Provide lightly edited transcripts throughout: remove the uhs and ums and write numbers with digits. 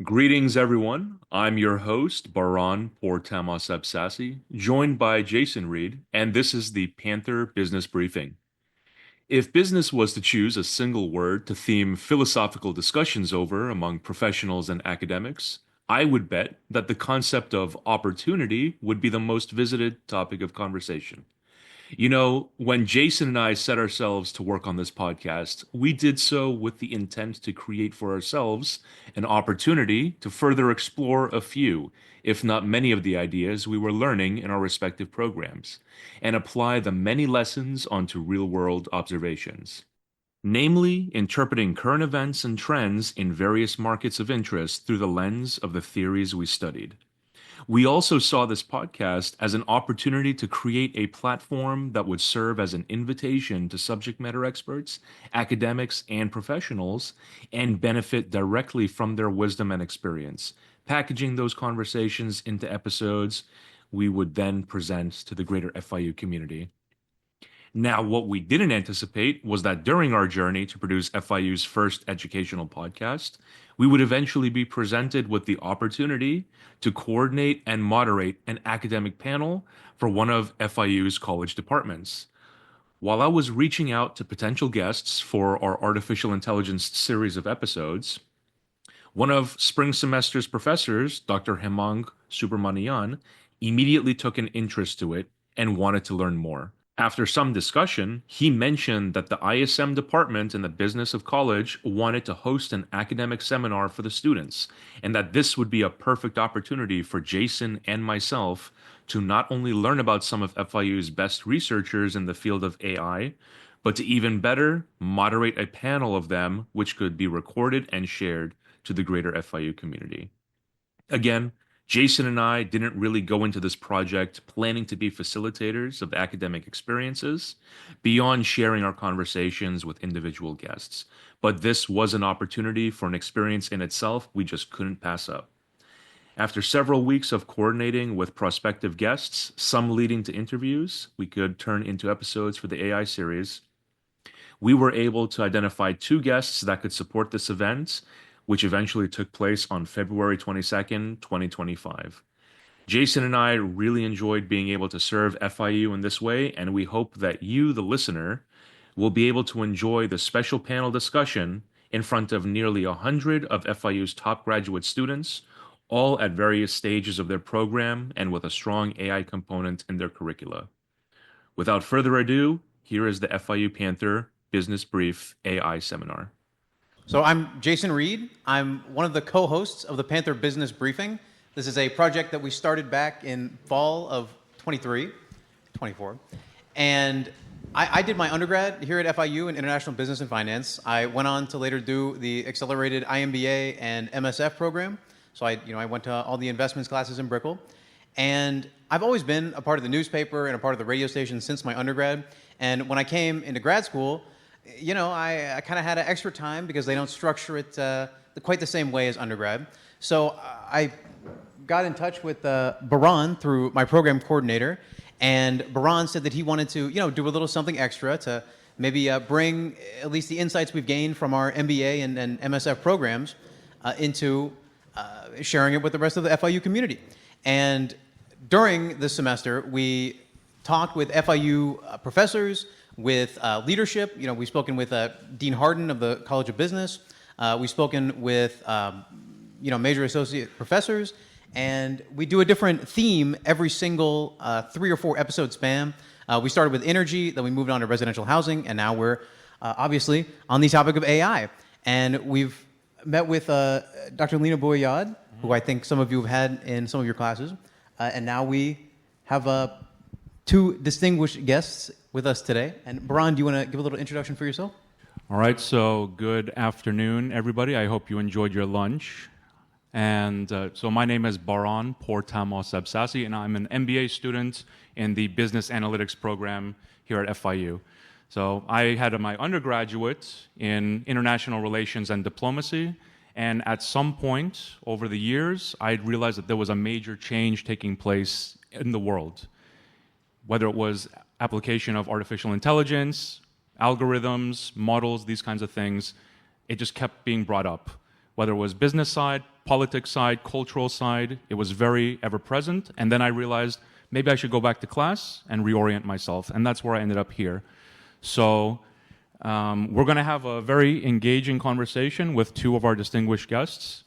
Greetings, everyone. I'm your host, Baran Pourtahmaseb-Sasi, joined by Jayson Reed, and this is the Panther Business Briefing. If business was to choose a single word to theme philosophical discussions over among professionals and academics, I would bet that the concept of opportunity would be the most visited topic of conversation. When Jayson and I set ourselves to work on this podcast, we did so with the intent to create for ourselves an opportunity to further explore a few, if not many, of the ideas we were learning in our respective programs, and apply the many lessons onto real-world observations. Namely, interpreting current events and trends in various markets of interest through the lens of the theories we studied. We also saw this podcast as an opportunity to create a platform that would serve as an invitation to subject matter experts, academics, and professionals, and benefit directly from their wisdom and experience, packaging those conversations into episodes we would then present to the greater FIU community. Now, what we didn't anticipate was that during our journey to produce FIU's first educational podcast, we would eventually be presented with the opportunity to coordinate and moderate an academic panel for one of FIU's college departments. While I was reaching out to potential guests for our artificial intelligence series of episodes, one of spring semester's professors, Dr. Hemang Subramanian, immediately took an interest to it and wanted to learn more. After some discussion, he mentioned that the ISM department in the business of college wanted to host an academic seminar for the students, and that this would be a perfect opportunity for Jayson and myself to not only learn about some of FIU's best researchers in the field of AI, but to even better moderate a panel of them which could be recorded and shared to the greater FIU community. Again, Jayson and I didn't really go into this project planning to be facilitators of academic experiences beyond sharing our conversations with individual guests. But this was an opportunity for an experience in itself we just couldn't pass up. After several weeks of coordinating with prospective guests, some leading to interviews we could turn into episodes for the AI series, we were able to identify two guests that could support this event, which eventually took place on February 22nd, 2025. Jayson and I really enjoyed being able to serve FIU in this way, and we hope that you, the listener, will be able to enjoy the special panel discussion in front of nearly 100 of FIU's top graduate students, all at various stages of their program and with a strong AI component in their curricula. Without further ado, here is the FIU Panther Business Brief AI Seminar. So I'm Jayson Reed. I'm one of the co-hosts of the Panther Business Briefing. This is a project that we started back in fall of 24. And I did my undergrad here at FIU in International Business and Finance. I went on to later do the accelerated IMBA and MSF program. So I went to all the investments classes in Brickell. And I've always been a part of the newspaper and a part of the radio station since my undergrad. And when I came into grad school, I kind of had an extra time because they don't structure it quite the same way as undergrad. So I got in touch with Baran through my program coordinator, and Baran said that he wanted to, do a little something extra to maybe bring at least the insights we've gained from our MBA and MSF programs into sharing it with the rest of the FIU community. And during this semester, we talked with FIU professors, with leadership. We've spoken with Dean Harden of the College of Business. We've spoken with major associate professors, and we do a different theme every single 3 or 4 episode span. We started with energy, then we moved on to residential housing, and now we're obviously on the topic of AI. And we've met with Dr. Lina Bouyad, who I think some of you have had in some of your classes, and now we have 2 distinguished guests with us today. And Baran, do you want to give a little introduction for yourself? All right, so good afternoon, everybody. I hope you enjoyed your lunch. And so my name is Baran Pourtahmaseb-Sasi, and I'm an MBA student in the Business Analytics program here at FIU. So I had my undergraduate in International Relations and Diplomacy, and at some point over the years, I realized that there was a major change taking place in the world, whether it was application of artificial intelligence, algorithms, models, these kinds of things. It just kept being brought up. whether it was business side, politics side, cultural side. It was very ever present. And then I realized maybe I should go back to class and reorient myself. And that's where I ended up here. So we're going to have a very engaging conversation with two of our distinguished guests.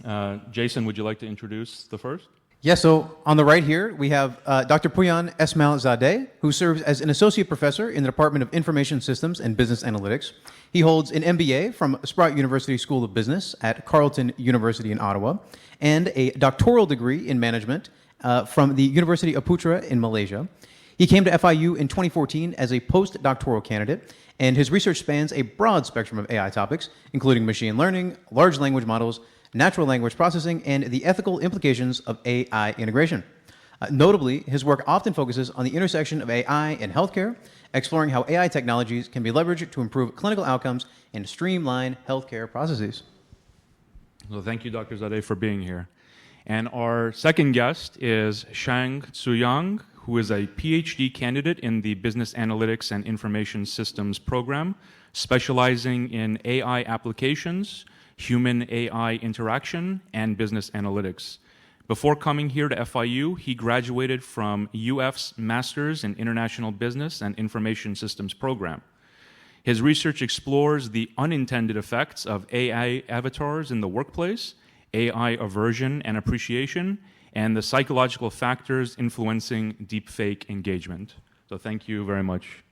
Jayson, would you like to introduce the first? Yeah, so on the right here, we have Dr. Pouyan Esmaeil Zadeh, who serves as an associate professor in the Department of Information Systems and Business Analytics. He holds an MBA from Sprout University School of Business at Carleton University in Ottawa, and a doctoral degree in management from the University of Putra in Malaysia. He came to FIU in 2014 as a postdoctoral candidate, and his research spans a broad spectrum of AI topics, including machine learning, large language models, natural language processing, and the ethical implications of AI integration. Notably, his work often focuses on the intersection of AI and healthcare, exploring how AI technologies can be leveraged to improve clinical outcomes and streamline healthcare processes. Well, thank you, Dr. Zadeh, for being here. And our second guest is Zadeh Ziyang, who is a Ph.D. candidate in the Business Analytics and Information Systems program, specializing in AI applications, human-AI interaction, and business analytics. Before coming here to FIU, he graduated from UF's Masters in International Business and Information Systems program. His research explores the unintended effects of AI avatars in the workplace, AI aversion and appreciation, and the psychological factors influencing deepfake engagement. So thank you very much.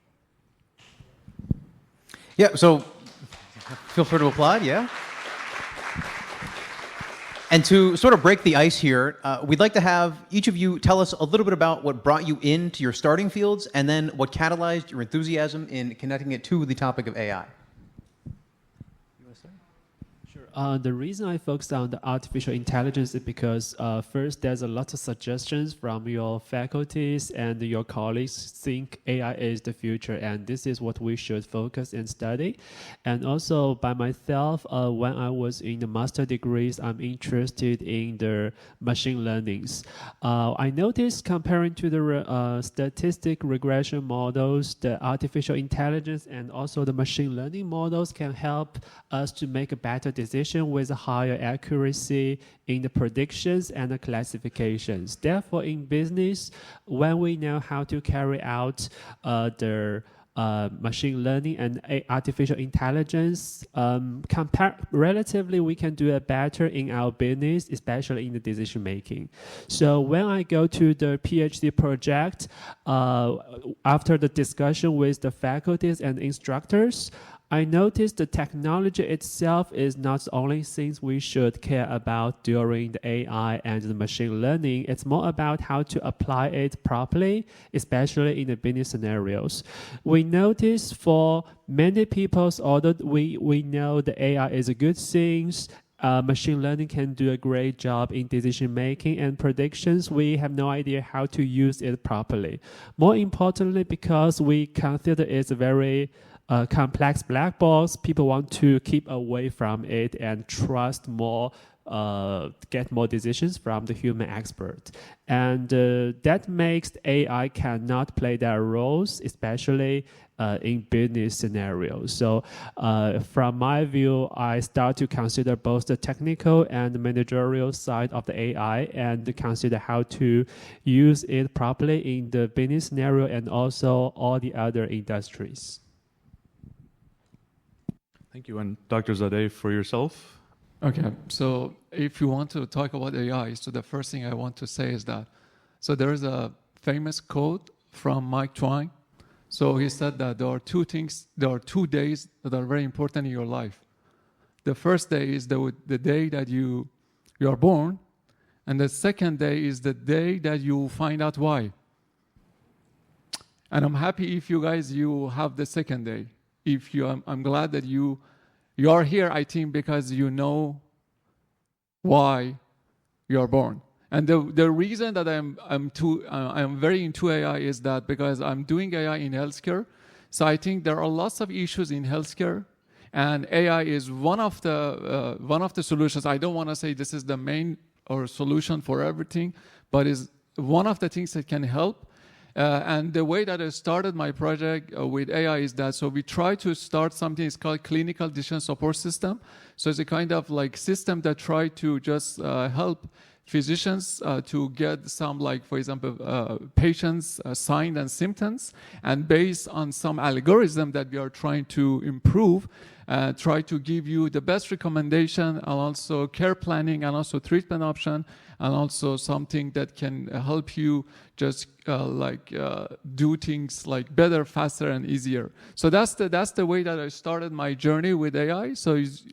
Yeah, so feel free to applaud, yeah? And to sort of break the ice here, we'd like to have each of you tell us a little bit about what brought you into your starting fields and then what catalyzed your enthusiasm in connecting it to the topic of AI. The reason I focused on the artificial intelligence is because first, there's a lot of suggestions from your faculties and your colleagues think AI is the future and this is what we should focus and study. And also by myself, when I was in the master degrees, I'm interested in the machine learnings. I noticed comparing to the statistic regression models, the artificial intelligence and also the machine learning models can help us to make a better decision with a higher accuracy in the predictions and the classifications. Therefore, in business, when we know how to carry out the machine learning and artificial intelligence, relatively we can do it better in our business, especially in the decision making. So when I go to the PhD project, after the discussion with the faculties and instructors, I noticed the technology itself is not the only things we should care about during the AI and the machine learning. It's more about how to apply it properly, especially in the business scenarios. We notice for many people, although we know the AI is a good thing, machine learning can do a great job in decision making and predictions. We have no idea how to use it properly. More importantly, because we consider it's a very complex black box, people want to keep away from it and trust more, get more decisions from the human expert. And that makes AI cannot play their roles, especially in business scenarios. So from my view, I start to consider both the technical and the managerial side of the AI and consider how to use it properly in the business scenario and also all the other industries. Thank you. And Dr. Zadeh, for yourself? Okay, so if you want to talk about AI, so the first thing I want to say is that, so there is a famous quote from Mike Twain. So he said that there are two days that are very important in your life. The first day is the day that you are born, and the second day is the day that you find out why. And I'm happy if you have the second day. I'm glad that you are here, I think, because you know why you are born. And the reason that I'm very into AI is that because I'm doing AI in healthcare, so I think there are lots of issues in healthcare, and AI is one of the solutions. I don't want to say this is the main or solution for everything, but is one of the things that can help. And the way that I started my project with AI is that, so we try to start something it's called clinical decision support system. So it's a kind of like system that try to just help physicians to get some, like, for example, patients' signs and symptoms, and based on some algorithm that we are trying to improve, try to give you the best recommendation, and also care planning, and also treatment option, and also something that can help you just do things like better, faster, and easier. So that's the way that I started my journey with AI.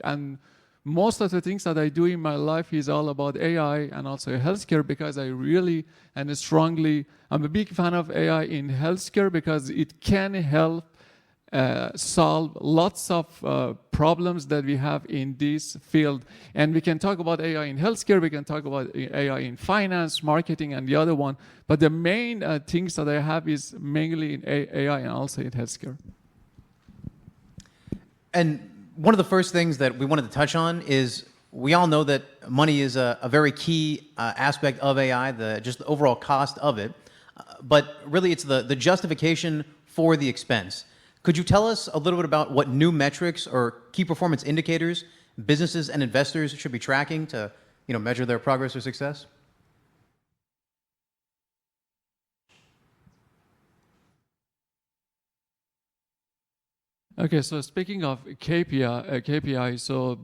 And most of the things that I do in my life is all about AI and also healthcare, because I really and strongly, I'm a big fan of AI in healthcare because it can help solve lots of problems that we have in this field. And we can talk about AI in healthcare, we can talk about AI in finance, marketing, and the other one. But the main things that I have is mainly in AI and also in healthcare. And one of the first things that we wanted to touch on is, we all know that money is a very key aspect of AI, just the overall cost of it. But really, it's the justification for the expense. Could you tell us a little bit about what new metrics or key performance indicators businesses and investors should be tracking to, measure their progress or success? Okay, so speaking of KPI, so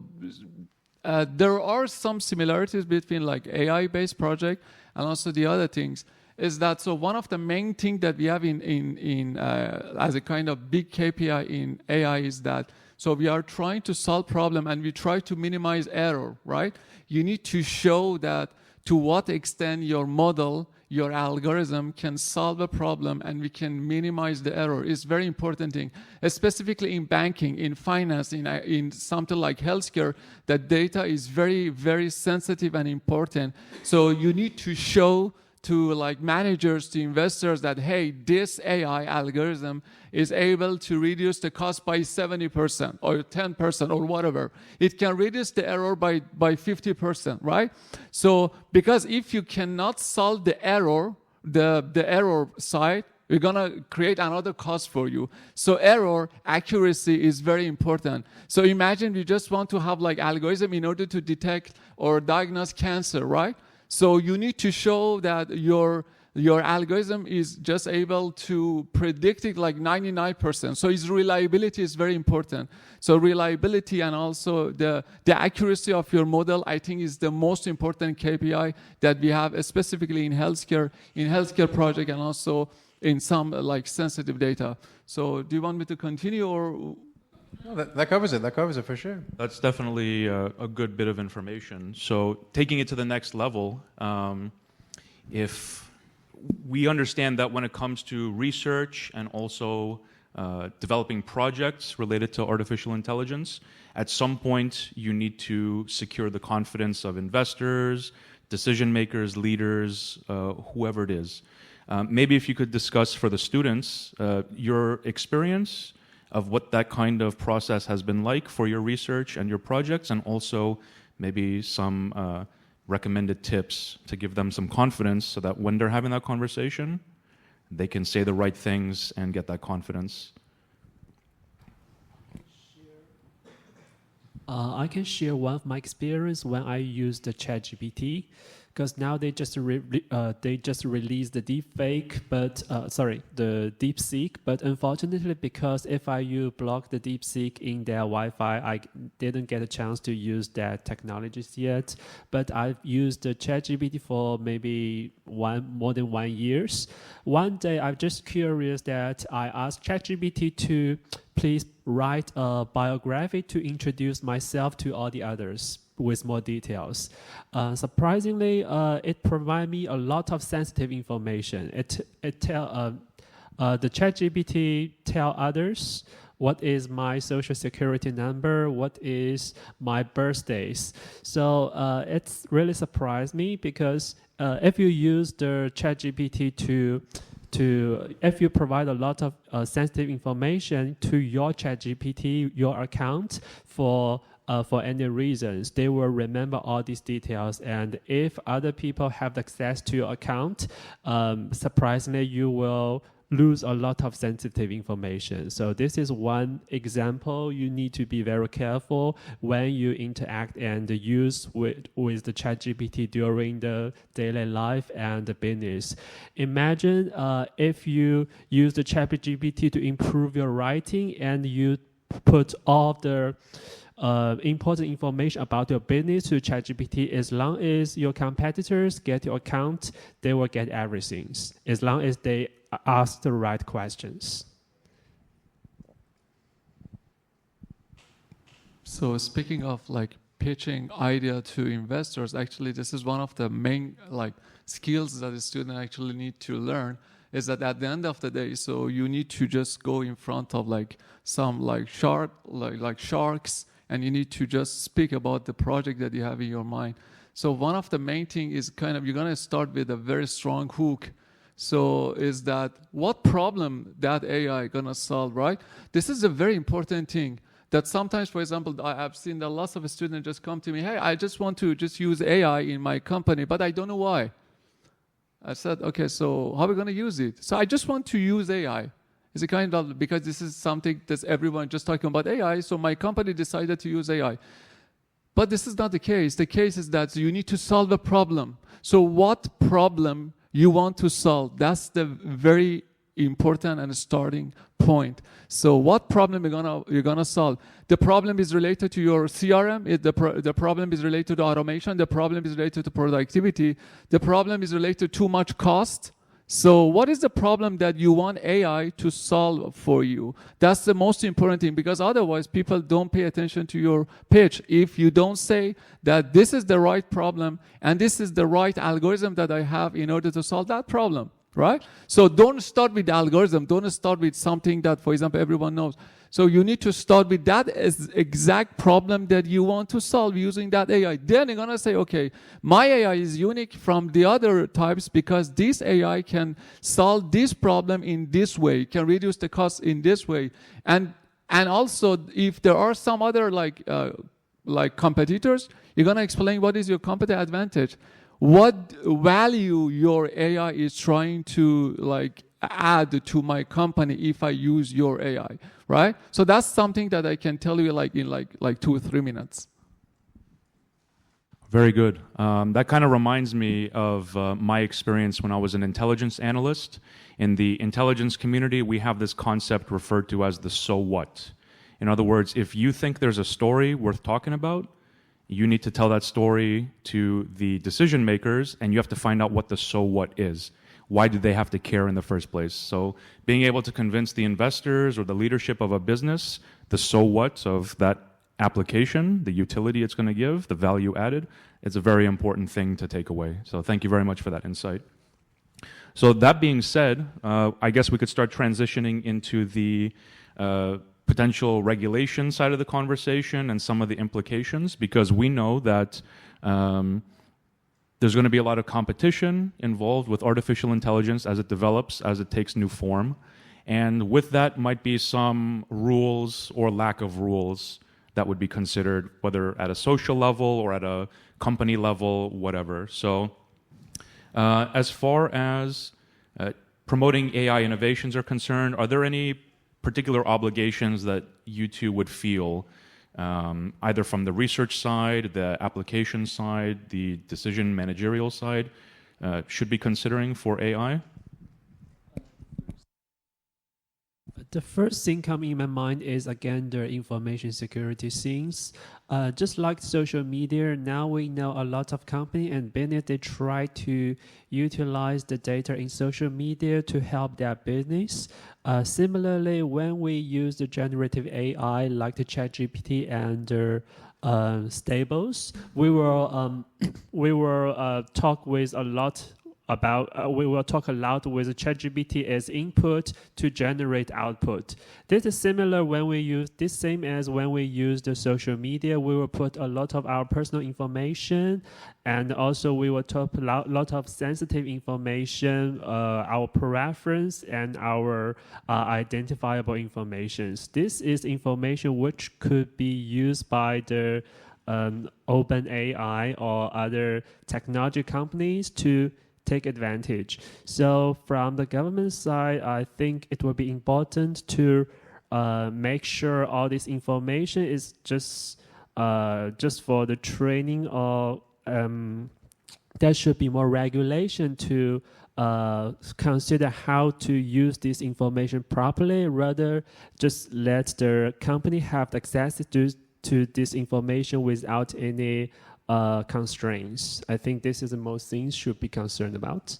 there are some similarities between like AI-based project and also the other things. Is that so? One of the main things that we have in as a kind of big KPI in AI is that, so we are trying to solve problem and we try to minimize error, right? You need to show that to what extent your model, your algorithm can solve a problem and we can minimize the error. It's very important thing, specifically in banking, in finance, in something like healthcare, that data is very, very sensitive and important. So you need to show to like managers, to investors that, hey, this AI algorithm is able to reduce the cost by 70% or 10% or whatever. It can reduce the error by 50%, right? So because if you cannot solve the error, the error side, we're gonna create another cost for you. So error accuracy is very important. So imagine you just want to have like algorithm in order to detect or diagnose cancer, right? So you need to show that your algorithm is just able to predict it like 99%. So its reliability is very important. So reliability and also the accuracy of your model, I think, is the most important KPI that we have, specifically in healthcare project, and also in some like sensitive data. So do you want me to continue or? No, that covers it. That covers it for sure. That's definitely a good bit of information. So taking it to the next level, if we understand that when it comes to research and also developing projects related to artificial intelligence, at some point you need to secure the confidence of investors, decision makers, leaders, whoever it is. Maybe if you could discuss for the students your experience of what that kind of process has been like for your research and your projects, and also maybe some recommended tips to give them some confidence so that when they're having that conversation, they can say the right things and get that confidence. I can share one of my experience when I used the ChatGPT, because now they just released the Deepfake, but the DeepSeek. But unfortunately, because FIU blocked the DeepSeek in their Wi-Fi, I didn't get a chance to use that technologies yet. But I've used the ChatGPT for maybe more than 1 year. One day, I'm just curious that I asked ChatGPT to please write a biography to introduce myself to all the others with more details. Surprisingly, it provided me a lot of sensitive information. The ChatGPT tell others what is my social security number, what is my birthdays. So it's really surprised me, because if you use the ChatGPT if you provide a lot of sensitive information to your ChatGPT, your account, for for any reasons, they will remember all these details. And if other people have access to your account, surprisingly, you will lose a lot of sensitive information. So this is one example. You need to be very careful when you interact and use with the ChatGPT during the daily life and the business. Imagine if you use the ChatGPT to improve your writing and you put all the important information about your business to ChatGPT. As long as your competitors get your account, they will get everything, as long as they ask the right questions. So speaking of like pitching idea to investors, actually this is one of the main like skills that a student actually need to learn, is that at the end of the day, so you need to just go in front of like some like sharks, and you need to just speak about the project that you have in your mind. So one of the main thing is kind of, you're gonna start with a very strong hook. So is that what problem that AI gonna solve, right? This is a very important thing that sometimes, for example, I've seen that lots of students just come to me, hey, I just want to just use AI in my company, but I don't know why. I said, okay, so how are we gonna use it? So I just want to use AI. It's a kind of, because this is something that everyone just talking about AI, so my company decided to use AI. But this is not the case. The case is that you need to solve a problem. So what problem you want to solve? That's the very important and starting point. So what problem you're gonna solve? The problem is related to your CRM. The problem is related to automation. The problem is related to productivity. The problem is related to too much cost. So what is the problem that you want AI to solve for you? That's the most important thing, because otherwise people don't pay attention to your pitch. If you don't say that this is the right problem and this is the right algorithm that I have in order to solve that problem, right? So don't start with the algorithm. Don't start with something that, for example, everyone knows. So you need to start with that as exact problem that you want to solve using that AI. Then you're gonna say, okay, my AI is unique from the other types because this AI can solve this problem in this way, can reduce the cost in this way. And also, if there are some other like competitors, you're gonna explain what is your competitive advantage, what value your AI is trying to like add to my company if I use your AI, right? So that's something that I can tell you like in like 2 or 3 minutes. Very good. That kind of reminds me of my experience when I was an intelligence analyst. In the intelligence community, we have this concept referred to as the so what. In other words, if you think there's a story worth talking about, you need to tell that story to the decision makers, and you have to find out what the so what is. Why do they have to care in the first place? So being able to convince the investors or the leadership of a business the so what of that application, the utility it's going to give, the value added, it's a very important thing to take away. So thank you very much for that insight. So that being said, I guess we could start transitioning into the potential regulation side of the conversation and some of the implications, because we know that there's going to be a lot of competition involved with artificial intelligence as it develops, as it takes new form. And with that might be some rules or lack of rules that would be considered, whether at a social level or at a company level, whatever. So as far as promoting AI innovations are concerned, are there any particular obligations that you two would feel, either from the research side, the application side, the decision managerial side, should be considering for AI? The first thing coming in my mind is, again, the information security things. Just like social media, now we know a lot of companies and business, they try to utilize the data in social media to help their business. Similarly, when we use the generative AI like the ChatGPT and Stables, we will talk with a lot we will talk a lot with ChatGPT as input to generate output. This is similar when we use this same as when we use the social media. We will put a lot of our personal information, and also we will talk a lot of sensitive information, our preference and our identifiable information. This is information which could be used by the OpenAI or other technology companies to take advantage. So from the government side, I think it will be important to make sure all this information is just for the training, or there should be more regulation to consider how to use this information properly, rather just let the company have access to this information without any constraints. I think this is the most things should be concerned about.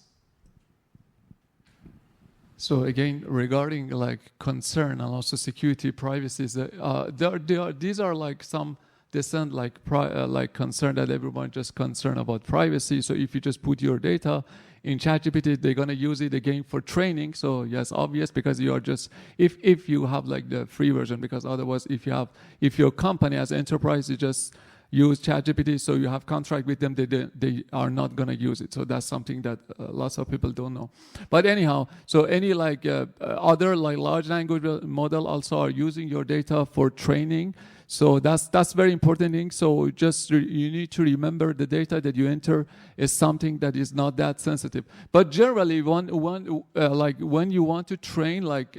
So again, regarding like concern and also security, privacy, these are like some decent like concern that everyone just concerned about privacy. So if you just put your data in ChatGPT, they're gonna use it again for training. So yes, obvious, because you are just if you have like the free version, because otherwise if your company as enterprise is just use ChatGPT, so you have contract with them, they are not going to use it. So that's something that lots of people don't know. But anyhow, so any like other like large language model also are using your data for training. So that's very important thing. So just you need to remember the data that you enter is something that is not that sensitive. But generally, like when you want to train like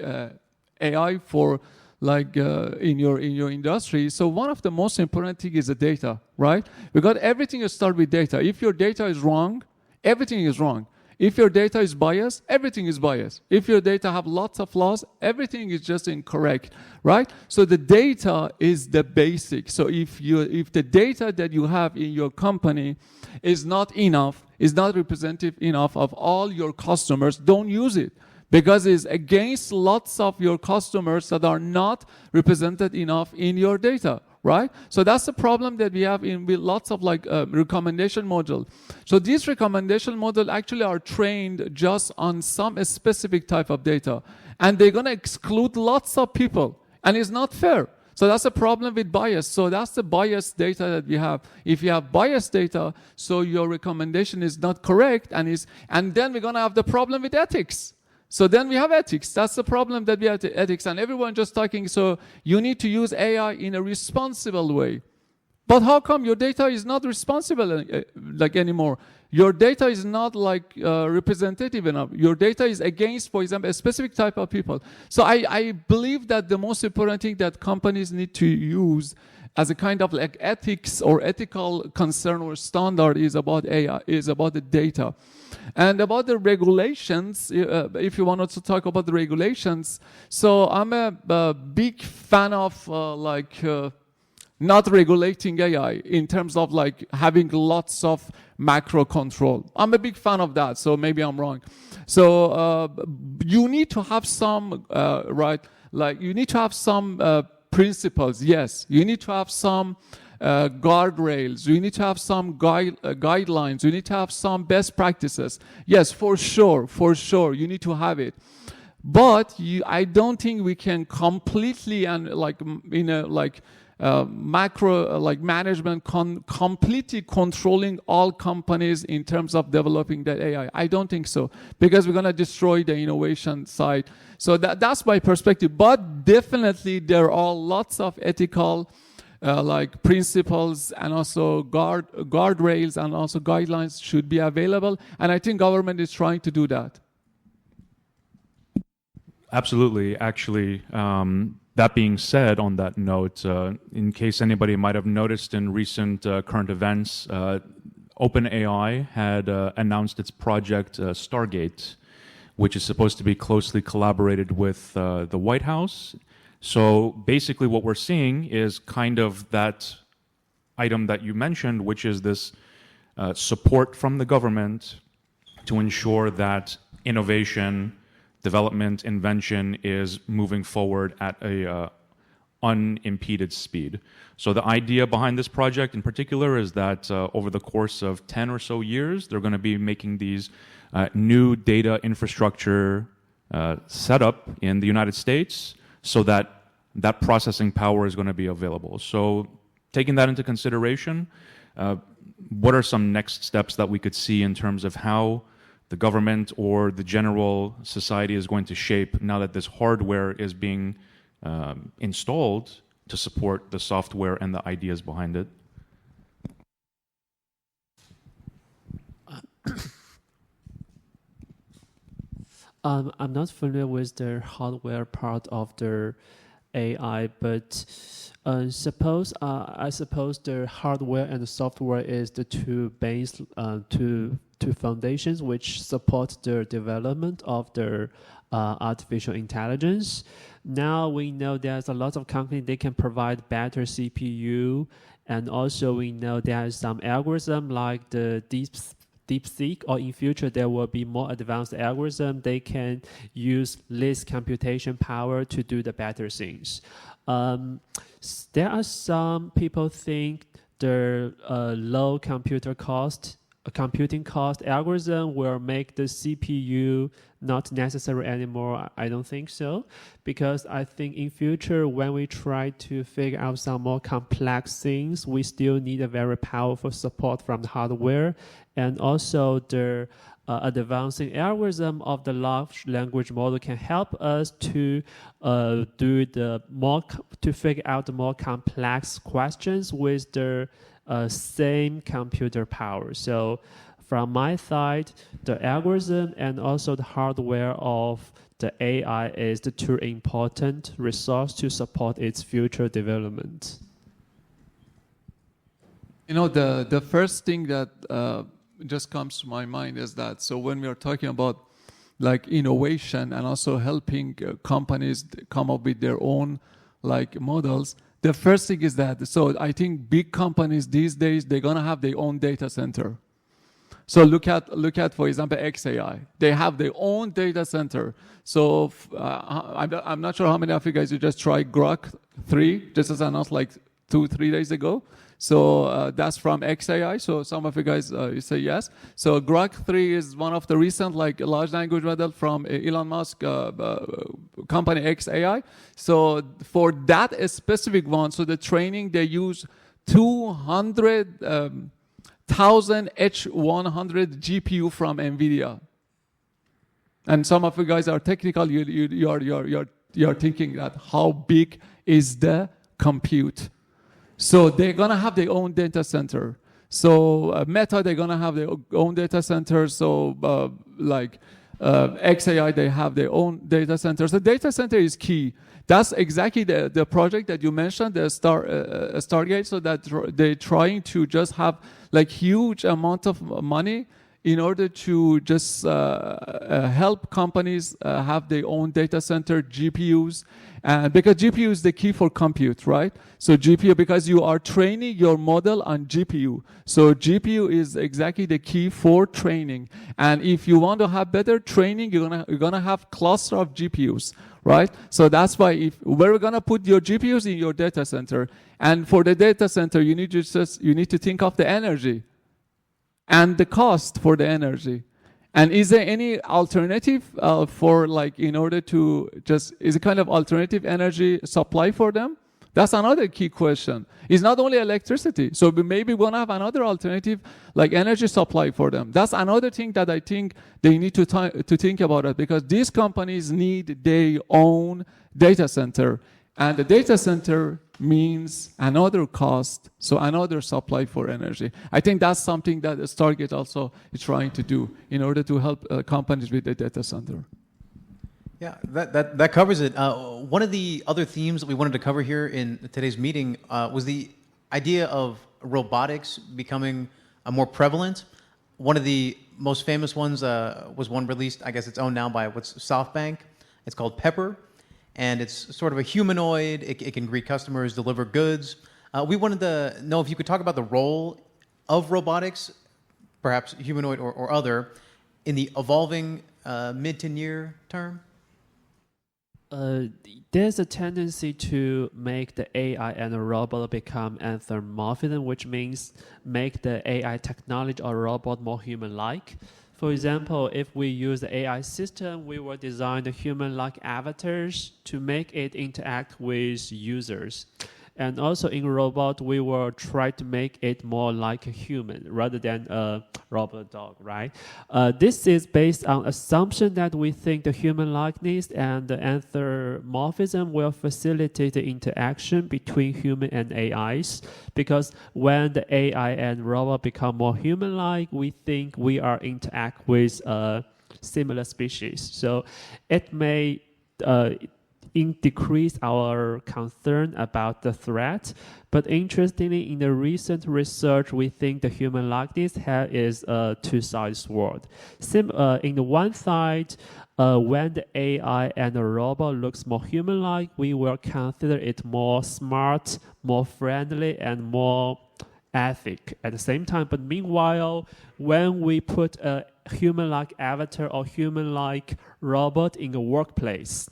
AI for like in your industry, so one of the most important thing is the data, right? Because everything is start with data. If your data is wrong, everything is wrong. If your data is biased, everything is biased. If your data have lots of flaws, everything is just incorrect, right? So the data is the basic. So if the data that you have in your company is not enough, is not representative enough of all your customers, don't use it. Because it's against lots of your customers that are not represented enough in your data, right? So that's the problem that we have with lots of like recommendation model. So these recommendation model actually are trained just on some specific type of data, and they're gonna exclude lots of people, and it's not fair. So that's a problem with bias. So that's the biased data that we have. If you have biased data, so your recommendation is not correct, and then we're gonna have the problem with ethics. So then we have ethics. That's the problem that we have to ethics. And everyone just talking, so you need to use AI in a responsible way. But how come your data is not responsible like anymore? Your data is not like representative enough. Your data is against, for example, a specific type of people. So I believe that the most important thing that companies need to use as a kind of like ethics or ethical concern or standard is about AI, is about the data. And about the regulations, if you want to talk about the regulations, so I'm a big fan of not regulating AI in terms of like having lots of macro control. I'm a big fan of that, so maybe I'm wrong. So you need to have some, right, like you need to have some principles, yes. You need to have some guardrails. You need to have some guidelines. You need to have some best practices. Yes, for sure, you need to have it. But I don't think we can completely and like in a like macro like management completely controlling all companies in terms of developing that AI. I don't think so, because we're going to destroy the innovation side. So that's my perspective. But definitely there are lots of ethical like principles and also guardrails and also guidelines should be available. And I think government is trying to do that. Absolutely. Actually, that being said, on that note, in case anybody might have noticed in recent current events, OpenAI had announced its project Stargate, which is supposed to be closely collaborated with the White House. So basically what we're seeing is kind of that item that you mentioned, which is this support from the government to ensure that innovation, development, invention is moving forward at unimpeded speed. So the idea behind this project in particular is that over the course of 10 or so years, they're going to be making these new data infrastructure set up in the United States so that that processing power is going to be available. So taking that into consideration, what are some next steps that we could see in terms of how the government or the general society is going to shape now that this hardware is being installed to support the software and the ideas behind it? I'm not familiar with the hardware part of the AI, but I suppose the hardware and the software is the two base, two foundations which support the development of the artificial intelligence. Now we know there's a lot of companies they can provide better CPU, and also we know there's some algorithm like the DeepSeek, or in future there will be more advanced algorithm. They can use less computation power to do the better things. There are some people think the low computing cost algorithm will make the CPU not necessary anymore. I don't think so, because I think in future when we try to figure out some more complex things, we still need a very powerful support from the hardware, and also the advancing algorithm of the large language model can help us to figure out the more complex questions with the same computer power. So from my side, the algorithm and also the hardware of the AI is the two important resource to support its future development. You know, the first thing that just comes to my mind is that, so when we are talking about like innovation and also helping companies come up with their own like models, the first thing is that, so I think big companies these days, they're gonna have their own data center. So look at, for example, XAI. They have their own data center. So I'm not sure how many of you guys you just tried Grok 3, just as announced like 2-3 days ago. So that's from XAI. So some of you guys, you say yes. So Grok 3 is one of the recent like large language model from Elon Musk company XAI. So for that specific one, so the training, they use 200,000 H100 GPU from NVIDIA. And some of you guys are technical. You're thinking that how big is the compute? So they're gonna have their own data center. So Meta, they're gonna have their own data center. So XAI, they have their own data center. So data center is key. That's exactly the project that you mentioned, the Stargate. So that they're trying to just have like huge amount of money in order to just help companies have their own data center, GPUs, and because GPU is the key for compute, right? So GPU, because you are training your model on GPU. So GPU is exactly the key for training. And if you want to have better training, you're gonna have cluster of GPUs, right? So that's why where we're gonna put your GPUs in your data center. And for the data center, you need to think of the energy and the cost for the energy. And is there any alternative for like in order to just, is it kind of alternative energy supply for them? That's another key question. It's not only electricity. So maybe we're gonna have another alternative like energy supply for them. That's another thing that I think they need to think about it, because these companies need their own data center. And the data center means another cost, so another supply for energy. I think that's something that Stargate also is trying to do in order to help companies with the data center. Yeah, that covers it. One of the other themes that we wanted to cover here in today's meeting was the idea of robotics becoming more prevalent. One of the most famous ones was one released, I guess it's owned now by SoftBank. It's called Pepper. And it's sort of a humanoid. It can greet customers, deliver goods. We wanted to know if you could talk about the role of robotics, perhaps humanoid or other, in the evolving mid to near term. Uh, there's a tendency to make the AI and the robot become anthropomorphism, which means make the AI technology or robot more human-like. For example, if we use the AI system, we will design the human-like avatars to make it interact with users. And also in robot, we will try to make it more like a human rather than a robot dog, right? This is based on assumption that we think the human likeness and the anthropomorphism will facilitate the interaction between human and AIs. Because when the AI and robot become more human-like, we think we are interact with a similar species. So it may decrease our concern about the threat. But interestingly, in the recent research, we think the human likeness is a two-sided sword. In the one side, when the AI and the robot looks more human-like, we will consider it more smart, more friendly, and more ethic at the same time. But meanwhile, when we put a human-like avatar or human-like robot in the workplace,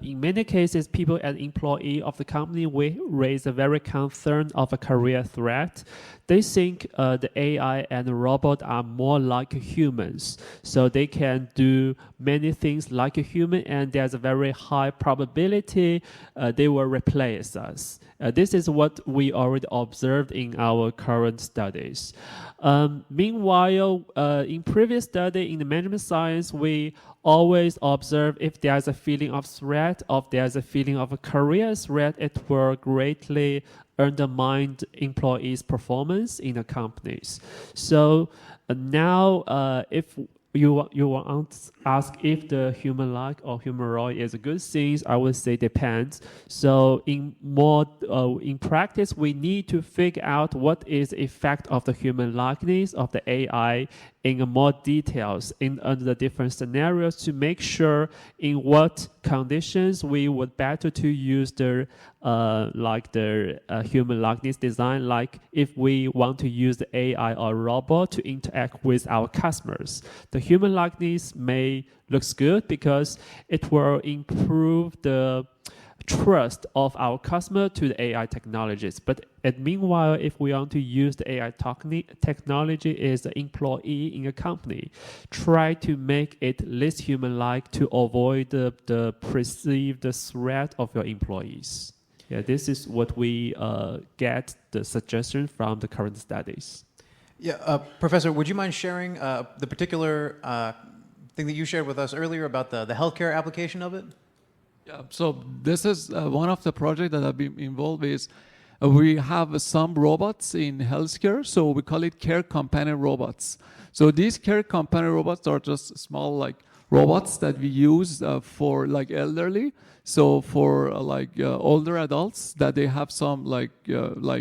in many cases, people and employee of the company will raise a very concern of a career threat. They think the AI and the robot are more like humans, so they can do many things like a human, and there's a very high probability they will replace us. This is what we already observed in our current studies. Meanwhile, in previous study in the management science, we always observe if there's a feeling of threat, or if there's a feeling of a career threat, it will greatly undermine employees' performance in the companies. So now, if you want to ask if the human-like or humanoid is a good thing, I would say depends. So in practice, we need to figure out what is the effect of the human likeness of the AI in more details under the different scenarios to make sure in what conditions we would better to use the human likeness design, like if we want to use the AI or robot to interact with our customers. The human likeness may looks good because it will improve the trust of our customer to the AI technologies. But meanwhile, if we want to use the AI technology as an employee in a company, try to make it less human-like to avoid the perceived threat of your employees. Yeah, this is what we get the suggestion from the current studies. Yeah, Professor, would you mind sharing the particular thing that you shared with us earlier about the healthcare application of it? Yeah, so this is one of the projects that I've been involved with. We have some robots in healthcare, so we call it care companion robots. So these care companion robots are just small like robots that we use for like elderly. So for older adults that they have some like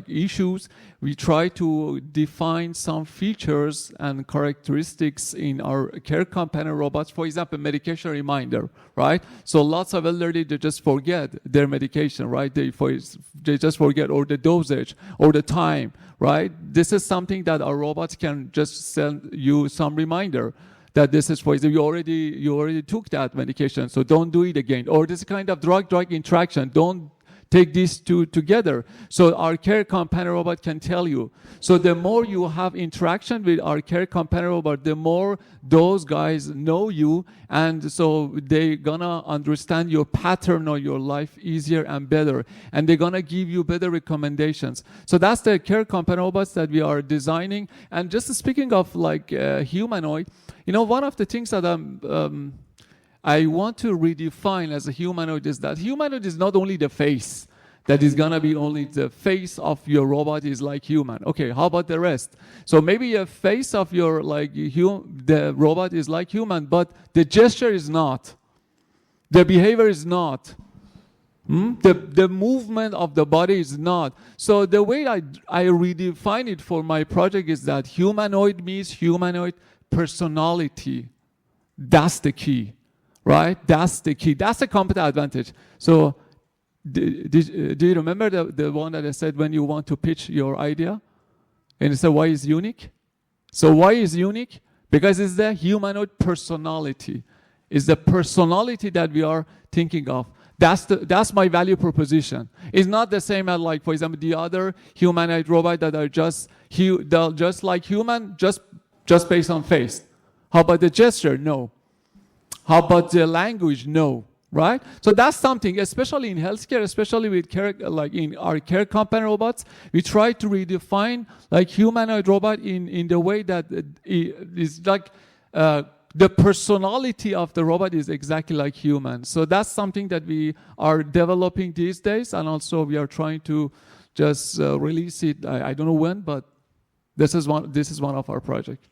issues, we try to define some features and characteristics in our care companion robots. For example, medication reminder, right? So lots of elderly, they just forget their medication, right? They just forget, or the dosage or the time, right? This is something that our robots can just send you some reminder that this is, for example, you already took that medication, so don't do it again. Or this kind of drug-drug interaction, don't take these two together. So our care companion robot can tell you. So the more you have interaction with our care companion robot, the more those guys know you, and so they're gonna understand your pattern or your life easier and better, and they're gonna give you better recommendations. So that's the care companion robots that we are designing. And just speaking of like humanoid, you know, one of the things that I want to redefine as a humanoid is that humanoid is not only the face, that is gonna be only the face of your robot is like human. Okay, how about the rest? So maybe a face of your the robot is like human, but the gesture is not. The behavior is not. The movement of the body is not. So the way I redefine it for my project is that humanoid means humanoid personality. That's the key, right? That's the key. That's the competitive advantage. So do you remember the one that I said when you want to pitch your idea? And it's why is unique? So why is unique? Because it's the humanoid personality. It's the personality that we are thinking of. That's my value proposition. It's not the same as, like, for example, the other humanoid robot that are just like human, just based on face. How about the gesture? No. How about the language? No. Right? So that's something, especially in healthcare, especially with care, like in our care company robots, we try to redefine like humanoid robot in the way that is like the personality of the robot is exactly like human. So that's something that we are developing these days, and also we are trying to just release it. I don't know when, but this is one of our projects.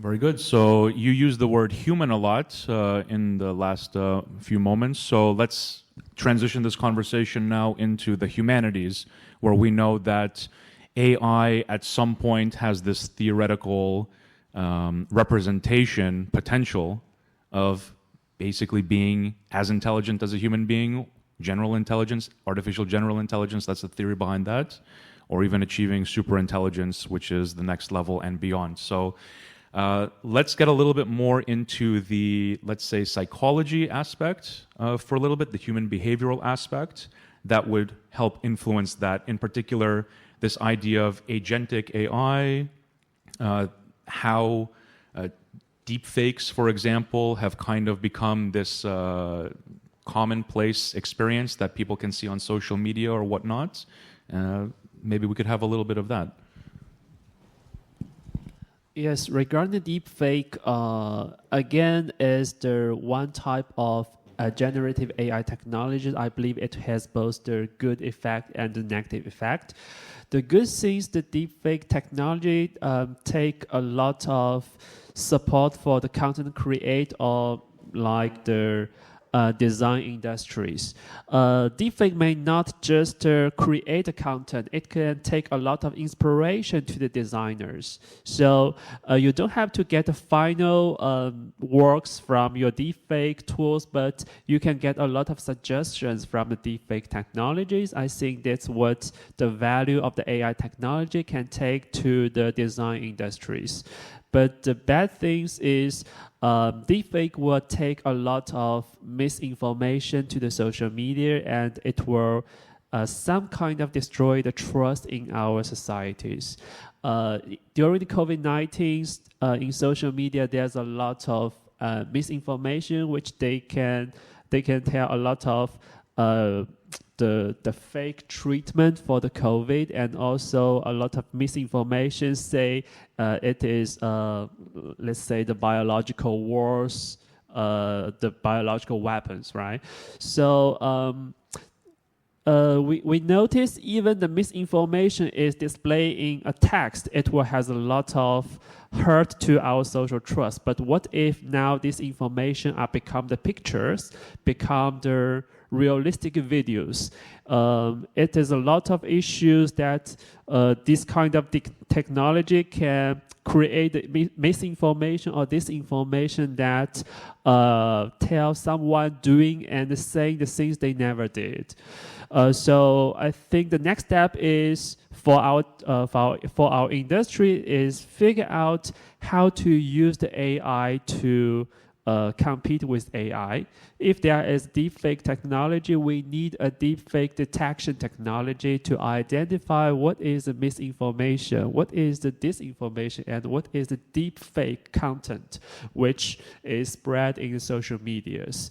Very good. So you used the word human a lot in the last few moments. So let's transition this conversation now into the humanities, where we know that AI at some point has this theoretical representation potential of basically being as intelligent as a human being, general intelligence, artificial general intelligence, that's the theory behind that, or even achieving super intelligence, which is the next level and beyond. So let's get a little bit more into the, let's say, psychology aspect for a little bit, the human behavioral aspect that would help influence that. In particular, this idea of agentic AI, how deepfakes, for example, have kind of become this commonplace experience that people can see on social media or whatnot. Maybe we could have a little bit of that. Yes, regarding the deepfake, again, is the one type of generative AI technology. I believe it has both the good effect and the negative effect. The good things, the deepfake technology take a lot of support for the content create or like the design industries. Deepfake may not just create the content, it can take a lot of inspiration to the designers. So you don't have to get the final works from your deepfake tools, but you can get a lot of suggestions from the deepfake technologies. I think that's what the value of the AI technology can take to the design industries. But the bad things is deepfake will take a lot of misinformation to the social media, and it will some kind of destroy the trust in our societies. During the COVID-19 in social media, there's a lot of misinformation, which they can tell a lot of the fake treatment for the COVID, and also a lot of misinformation say it is, let's say, the biological wars, the biological weapons, right? So we notice even the misinformation is displayed in a text. It will has a lot of hurt to our social trust. But what if now this information are become the pictures, become the realistic videos? It is a lot of issues that this kind of technology can create misinformation or disinformation that tell someone doing and saying the things they never did. So I think the next step is for our industry is figure out how to use the AI to compete with AI. If there is deepfake technology, we need a deepfake detection technology to identify what is the misinformation, what is the disinformation, and what is the deepfake content which is spread in the social medias.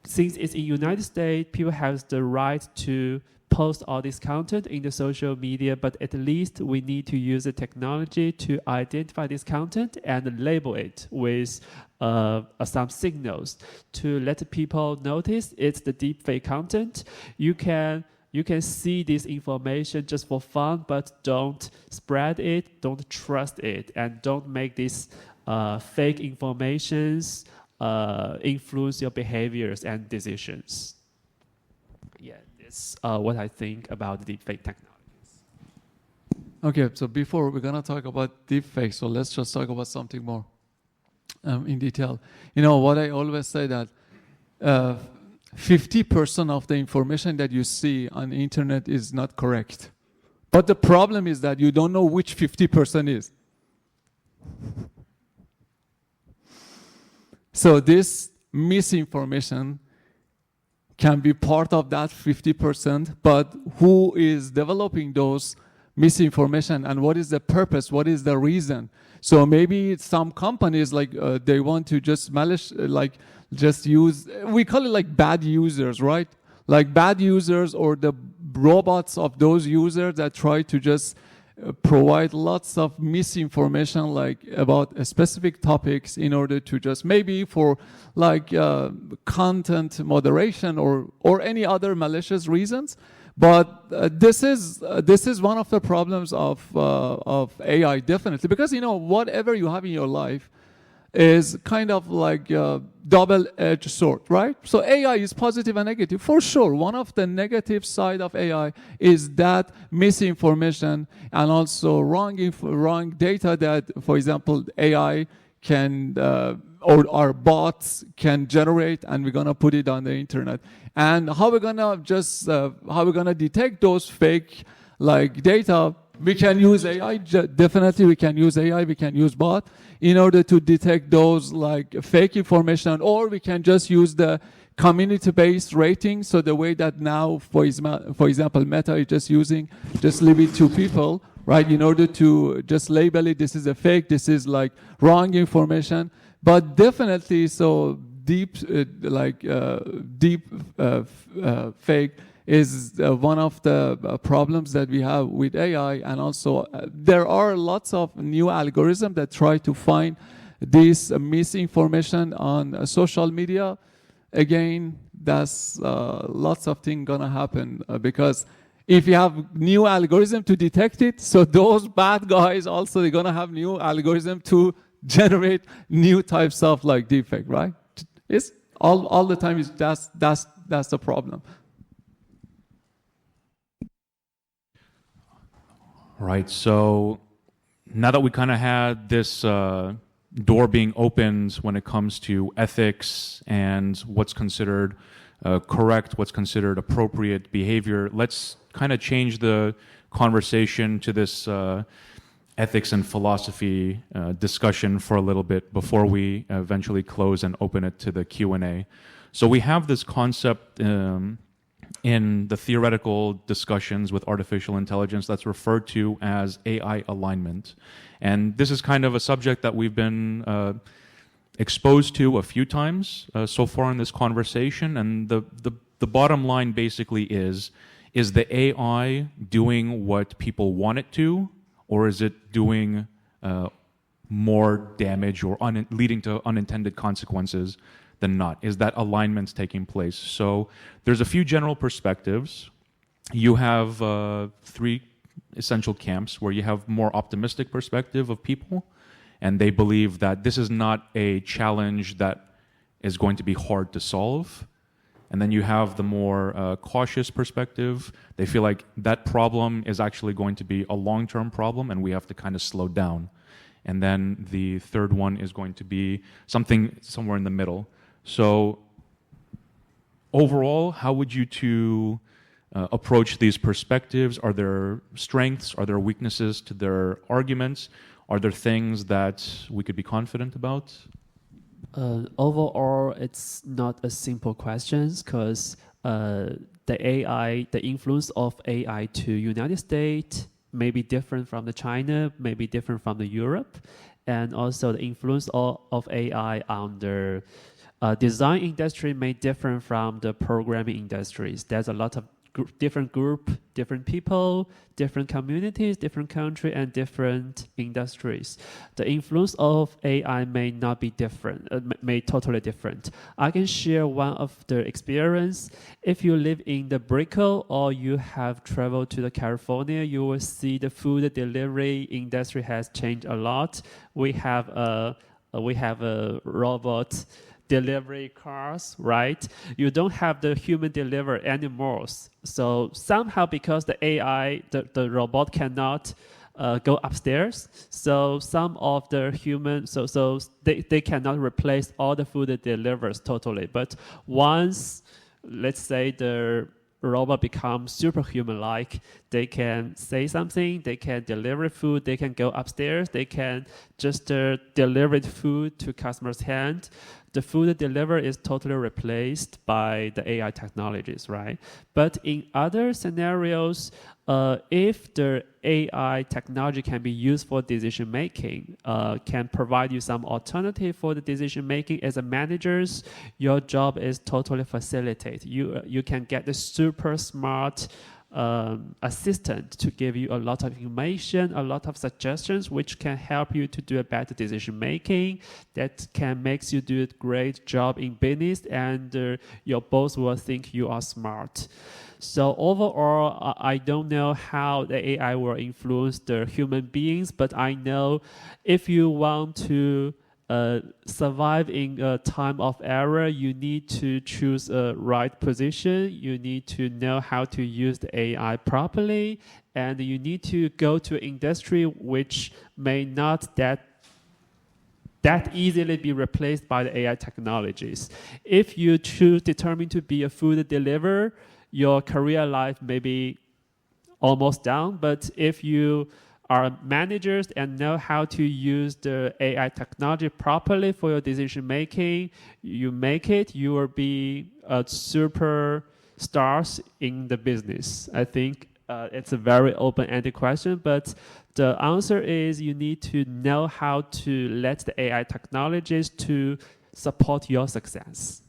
Since it's in the United States, people have the right to post all this content in the social media, but at least we need to use the technology to identify this content and label it with some signals to let people notice it's the deepfake content. You can see this information just for fun, but don't spread it, don't trust it, and don't make these fake informations influence your behaviors and decisions. Yeah. What I think about deepfake technologies. Okay, so before we're gonna talk about deepfake, so let's just talk about something more in detail. You know what I always say that 50% of the information that you see on the internet is not correct, but the problem is that you don't know which 50% is. So this misinformation can be part of that 50%, but who is developing those misinformation and what is the purpose, what is the reason? So maybe some companies like they want to just just use, we call it like bad users, right? Like bad users or the robots of those users that try to just provide lots of misinformation like about specific topics in order to just maybe for like content moderation or any other malicious reasons. But this is one of the problems of AI, definitely, because whatever you have in your life is kind of like a double-edged sword, right? So AI is positive and negative, for sure. One of the negative side of AI is that misinformation and also wrong data that, for example, AI can or our bots can generate, and we're gonna put it on the internet. And how we're gonna detect those fake like data? We can use AI. Definitely, we can use AI. We can use bot in order to detect those like fake information, or we can just use the community-based rating. So the way that now, for example, Meta is just leave it to people, right? In order to just label it, this is a fake, this is like wrong information. But definitely, so deep fake is one of the problems that we have with AI. And also there are lots of new algorithms that try to find this misinformation on social media. Again, that's lots of things gonna happen because if you have new algorithm to detect it, so those bad guys also, they're gonna have new algorithm to generate new types of like deepfake, right? It's all the time is that's the problem. Right. So now that we kind of had this door being opened when it comes to ethics and what's considered correct, what's considered appropriate behavior, let's kind of change the conversation to this ethics and philosophy discussion for a little bit before we eventually close and open it to the Q&A. So we have this concept in the theoretical discussions with artificial intelligence that's referred to as AI alignment. And this is kind of a subject that we've been exposed to a few times so far in this conversation. And the bottom line basically is the AI doing what people want it to, or is it doing more damage or leading to unintended consequences than not? Is that alignment taking place? So there's a few general perspectives. You have three essential camps where you have more optimistic perspective of people, and they believe that this is not a challenge that is going to be hard to solve. And then you have the more cautious perspective. They feel like that problem is actually going to be a long-term problem and we have to kind of slow down. And then the third one is going to be something somewhere in the middle. So overall, how would you two approach these perspectives? Are there strengths? Are there weaknesses to their arguments? Are there things that we could be confident about? Overall, it's not a simple question because the influence of AI to United States may be different from the China, may be different from the Europe, and also the influence of AI on the design industry may differ from the programming industries. There's a lot of different people, different communities, different country, and different industries. The influence of AI may not be different, may totally different. I can share one of the experience. If you live in the Brickell or you have traveled to the California, you will see the food delivery industry has changed a lot. We have a robot delivery cars, right? You don't have the human delivery anymore. So somehow, because the AI, the robot cannot go upstairs, so some of the human, so they cannot replace all the food delivers totally. But once, let's say the robot becomes superhuman-like, they can say something, they can deliver food, they can go upstairs, they can just deliver the food to customers' hand. the food delivery is totally replaced by the AI technologies, right? But in other scenarios, if the AI technology can be used for decision making, can provide you some alternative for the decision making as a managers, your job is totally facilitated. You can get the super smart assistant to give you a lot of information, a lot of suggestions, which can help you to do a better decision making. That can makes you do a great job in business, and your boss will think you are smart. So overall, I don't know how the AI will influence the human beings, but I know if you want to survive in a time of error, you need to choose a right position. You need to know how to use the AI properly, and you need to go to an industry which may not that easily be replaced by the AI technologies. If you determine to be a food deliverer, your career life may be almost down. But if you are managers and know how to use the AI technology properly for your decision making, you make it, you will be a super stars in the business. I think it's a very open-ended question, but the answer is you need to know how to let the AI technologies to support your success.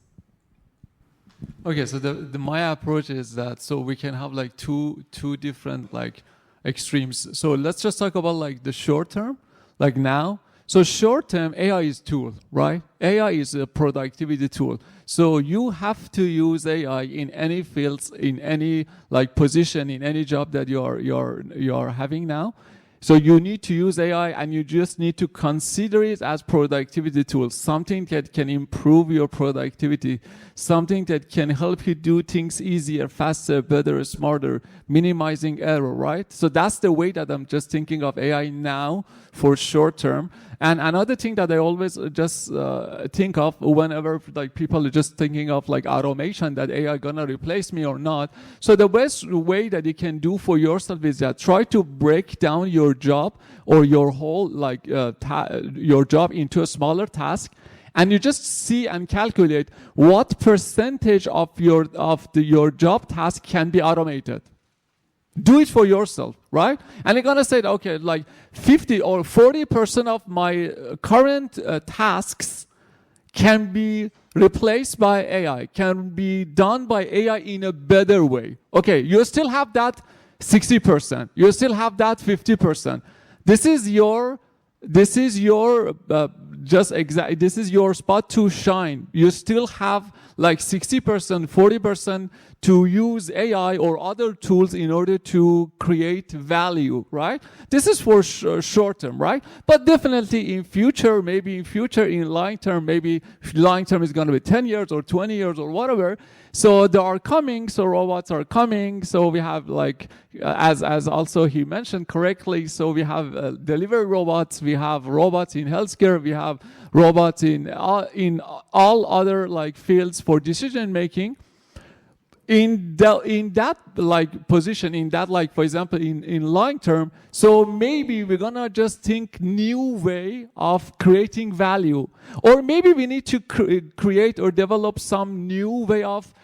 Okay, so my approach is that so we can have like two different like extremes. So let's just talk about like the short term, like now. So short term, AI is tool, right? AI is a productivity tool. So you have to use AI in any fields, in any like position, in any job that you're having now. So you need to use AI, and you just need to consider it as productivity tools, something that can improve your productivity, something that can help you do things easier, faster, better, smarter, minimizing error, right? So that's the way that I'm just thinking of AI now for short term. And another thing that I always just think of whenever like people are just thinking of like automation, that AI gonna replace me or not. So the best way that you can do for yourself is that try to break down your job or your whole like your job into a smaller task, and you just see and calculate what percentage of your job task can be automated. Do it for yourself, right? And you're gonna say, okay, like 50 or 40% of my current tasks can be replaced by AI, can be done by AI in a better way. Okay, you still have that 60%. You still have that 50%. This is your this is your spot to shine. You still have like 60%, 40% to use AI or other tools in order to create value, right? This is for short term, right? But definitely in future, in long term, maybe long term is going to be 10 years or 20 years or whatever. So they are coming, so robots are coming. So we have like, as also he mentioned correctly, so we have delivery robots, we have robots in healthcare, we have robots in all other like fields for decision making. In that like position, in that like, for example, in long term, so maybe we're gonna just think new way of creating value, or maybe we need to create or develop some new way of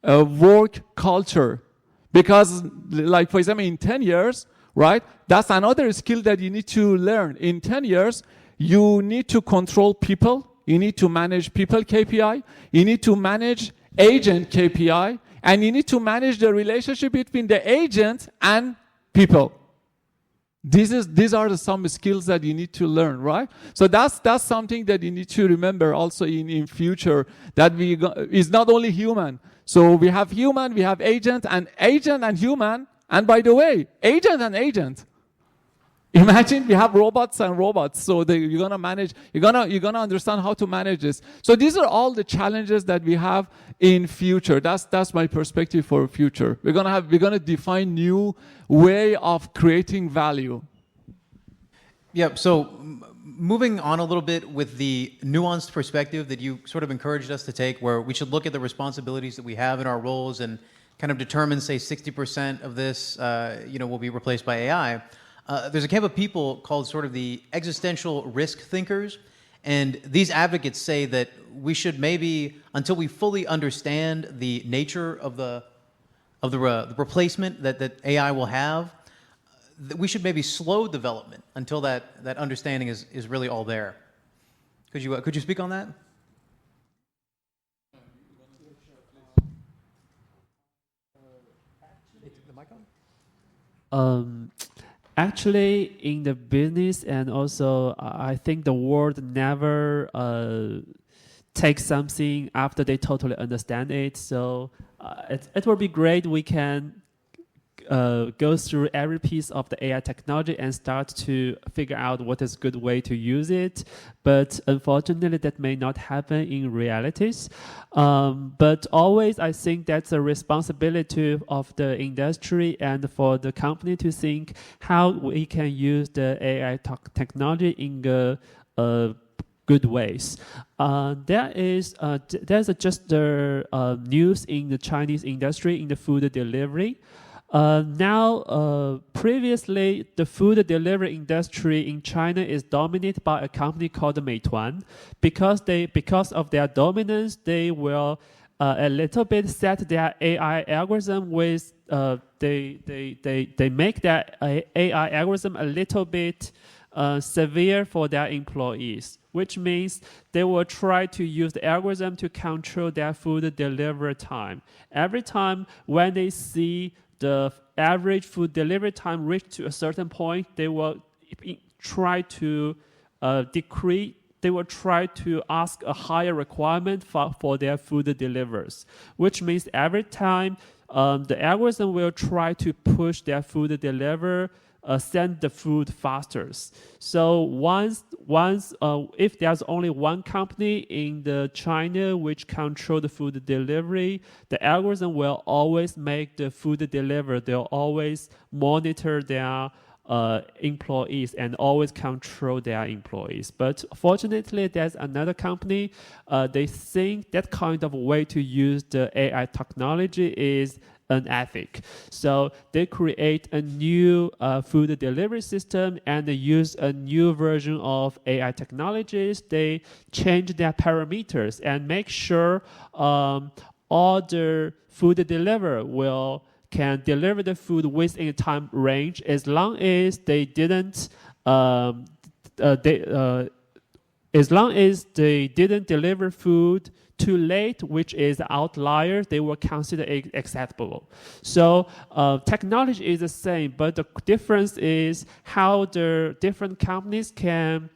work culture, because like, for example, in 10 years, right, that's another skill that you need to learn. In 10 years, you need to control people, you need to manage people KPI, you need to manage agent KPI, and you need to manage the relationship between the agent and people. These are some skills that you need to learn, right? So that's something that you need to remember also in future, that is not only human. So we have human, we have agent and human, and by the way, agent and agent. Imagine we have robots and robots, so you're gonna understand how to manage this. So these are all the challenges that we have in future. That's my perspective for future. We're gonna define new way of creating value. Yeah. So moving on a little bit with the nuanced perspective that you sort of encouraged us to take, where we should look at the responsibilities that we have in our roles and kind of determine, say, 60% of this, will be replaced by AI. There's a camp of people called sort of the existential risk thinkers, And these advocates say that we should maybe, until we fully understand the nature of the replacement that AI will have, we should maybe slow development until that understanding is really all there. Could you speak on that? Actually, in the business and also, I think the world never takes something after they totally understand it. So it will be great. We can go through every piece of the AI technology and start to figure out what is a good way to use it. But unfortunately, that may not happen in realities. But always, I think that's a responsibility of the industry and for the company to think how we can use the AI technology in good ways. There's just the news in the Chinese industry in the food delivery. Previously, the food delivery industry in China is dominated by a company called Meituan. Because of their dominance, they will a little bit set their AI algorithm with they make their AI algorithm a little bit severe for their employees, which means they will try to use the algorithm to control their food delivery time. Every time when they see the average food delivery time reach to a certain point, they will try to decrease. They will try to ask a higher requirement for their food delivers, which means every time the algorithm will try to push their food deliver, send the food faster. So once if there's only one company in the China which control the food delivery, the algorithm will always make the food deliver. They'll always monitor their employees and always control their employees. But fortunately, there's another company. They think that kind of way to use the AI technology is unethical. So they create a new food delivery system and they use a new version of AI technologies. They change their parameters and make sure all the food deliver can deliver the food within a time range as long as they didn't deliver food too late, which is outlier, they will consider it acceptable. So technology is the same, but the difference is how the different companies can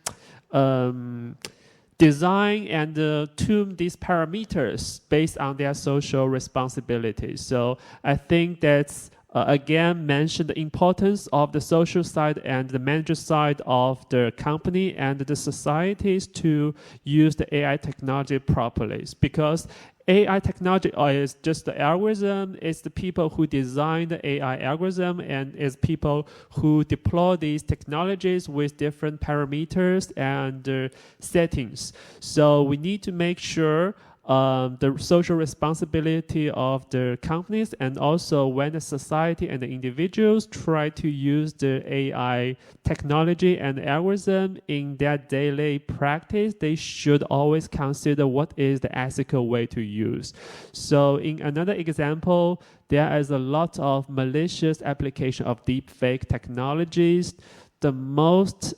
design and tune these parameters based on their social responsibilities. So I think that's again mentioned the importance of the social side and the manager side of the company and the societies to use the AI technology properly, because AI technology is just the algorithm. It's the people who design the AI algorithm and it's people who deploy these technologies with different parameters and settings. So we need to make sure the social responsibility of the companies, and also when the society and the individuals try to use the AI technology and algorithm in their daily practice, they should always consider what is the ethical way to use. So in another example, there is a lot of malicious application of deepfake technologies. The most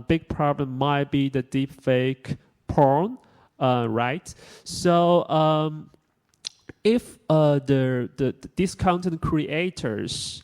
big problem might be the deepfake porn. Right. So if these content creators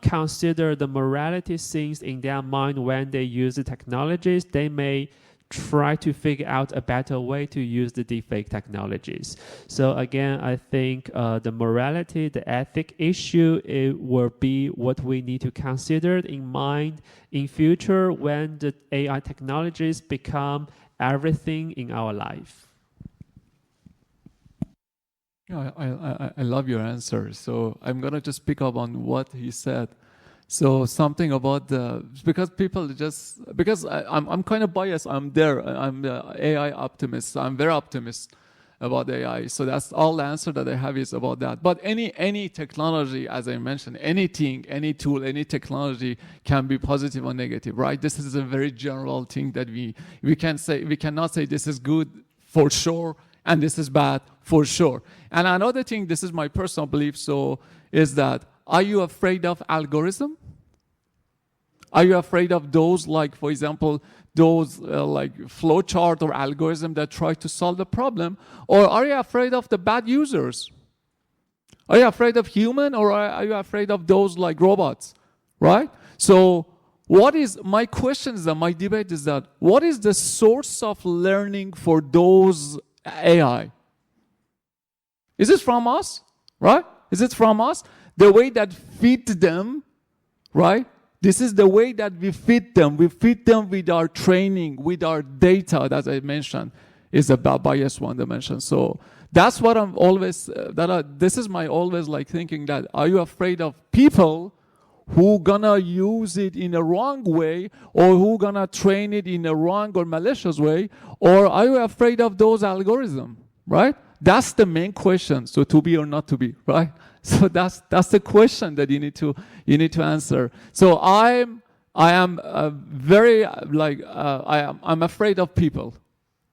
consider the morality things in their mind when they use the technologies, they may try to figure out a better way to use the deepfake technologies. So again, I think the morality, the ethic issue, it will be what we need to consider in mind in future when the AI technologies become everything in our life. Yeah, I love your answer. So I'm gonna just pick up on what he said. So something about because I'm kind of biased. I'm the AI optimist. I'm very optimist, about AI. So that's all the answer that I have is about that. But any technology, as I mentioned, anything, any tool, any technology can be positive or negative, right? This is a very general thing that we cannot say this is good for sure and this is bad for sure. And another thing, this is my personal belief, so is that, are you afraid of algorithm? Are you afraid of those, like, for example, those like flowchart or algorithm that try to solve the problem? Or are you afraid of the bad users? Are you afraid of human, or are you afraid of those like robots, right? So what is, my question is that, my debate is that, what is the source of learning for those AI? Is it from us, right? Is it from us? The way that feed them, right? This is the way that we feed them. We feed them with our training, with our data, as I mentioned, is a bias one dimension. So that's what I'm always, this is my always like thinking that, are you afraid of people who gonna use it in a wrong way, or who gonna train it in a wrong or malicious way, or are you afraid of those algorithms, right? That's the main question. So to be or not to be, right? So that's the question that you need to answer. So I'm very like I'm afraid of people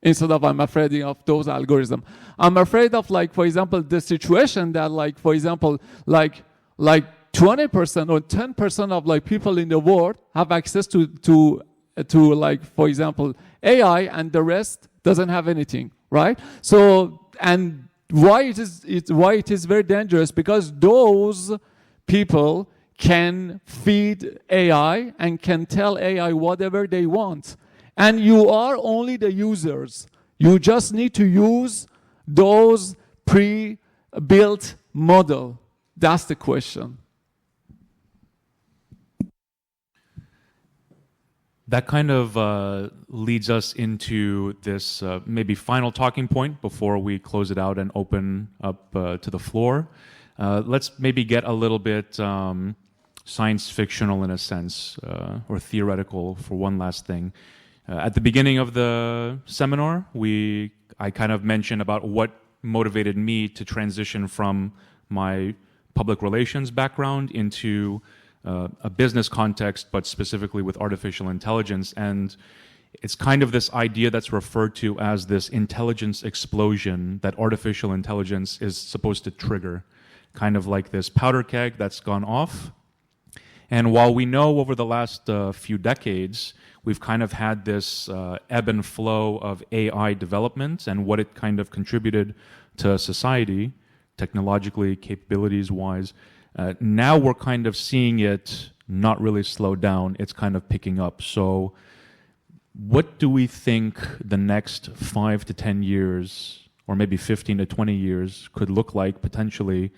instead of I'm afraid of those algorithms. I'm afraid of, like, for example, the situation that, like, for example, like 20% or 10% of like people in the world have access to like, for example, AI, and the rest doesn't have anything, right? So, and why it is very dangerous, because those people can feed AI and can tell AI whatever they want, and you are only the users. You just need to use those pre-built model. That's the question. That kind of leads us into this maybe final talking point before we close it out and open up to the floor. Let's maybe get a little bit science fictional in a sense, or theoretical for one last thing. At the beginning of the seminar, I kind of mentioned about what motivated me to transition from my public relations background into a business context, but specifically with artificial intelligence. And it's kind of this idea that's referred to as this intelligence explosion that artificial intelligence is supposed to trigger, kind of like this powder keg that's gone off. And while we know over the last few decades, we've kind of had this ebb and flow of AI development and what it kind of contributed to society, technologically, capabilities-wise, now we're kind of seeing it not really slow down. It's kind of picking up. So what do we think the next 5 to 10 years, or maybe 15 to 20 years, could look like potentially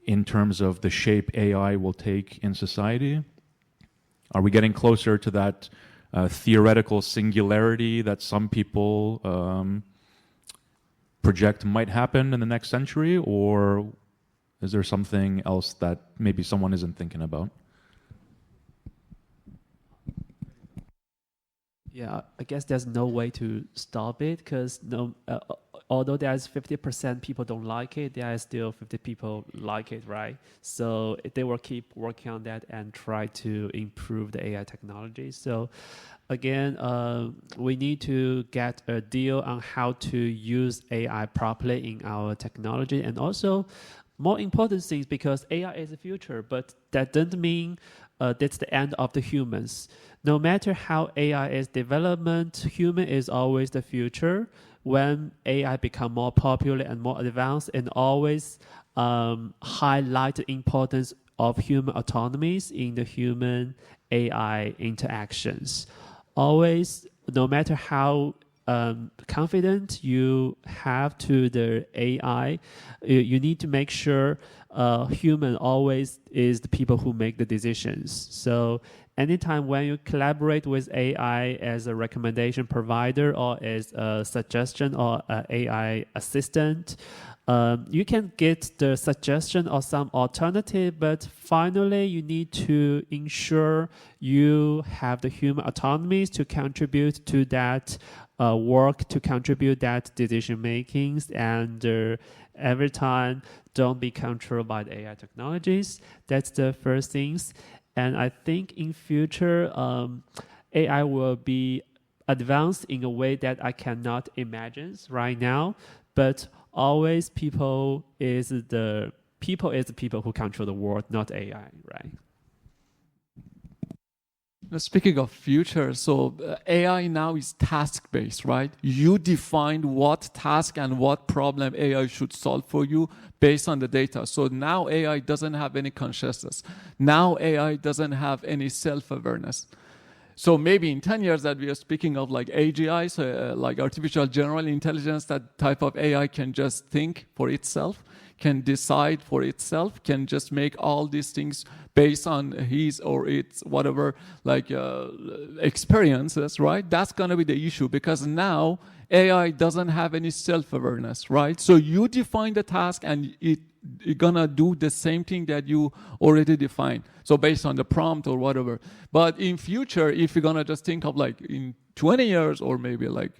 in terms of the shape AI will take in society? Are we getting closer to that theoretical singularity that some people project might happen in the next century, or is there something else that maybe someone isn't thinking about? Yeah, I guess there's no way to stop it, because although there's 50% people don't like it, there are still 50 people like it, right? So they will keep working on that and try to improve the AI technology. So again, we need to get a deal on how to use AI properly in our technology, and also more important things, because AI is the future, but that doesn't mean that's the end of the humans. No matter how AI is development, human is always the future. When AI become more popular and more advanced, and always highlight the importance of human autonomies in the human AI interactions. Always, no matter how confident you have to the AI, you need to make sure human always is the people who make the decisions. So anytime when you collaborate with AI as a recommendation provider or as a suggestion or an AI assistant, you can get the suggestion or some alternative, but finally you need to ensure you have the human autonomy to contribute to that work, to contribute that decision makings, and every time don't be controlled by the AI technologies. That's the first things. And I think in future, AI will be advanced in a way that I cannot imagine right now, but always people is the people who control the world, not AI, right? Now, speaking of future, so AI now is task-based, right? You define what task and what problem AI should solve for you based on the data. So now AI doesn't have any consciousness. Now AI doesn't have any self-awareness. So maybe in 10 years that we are speaking of like AGI, so like artificial general intelligence, that type of AI can just think for itself, can decide for itself, can just make all these things based on his or its whatever like experiences, right? That's gonna be the issue, because now AI doesn't have any self-awareness, right? So you define the task and it's gonna do the same thing that you already defined. So based on the prompt or whatever. But in future, if you're gonna just think of like in 20 years or maybe like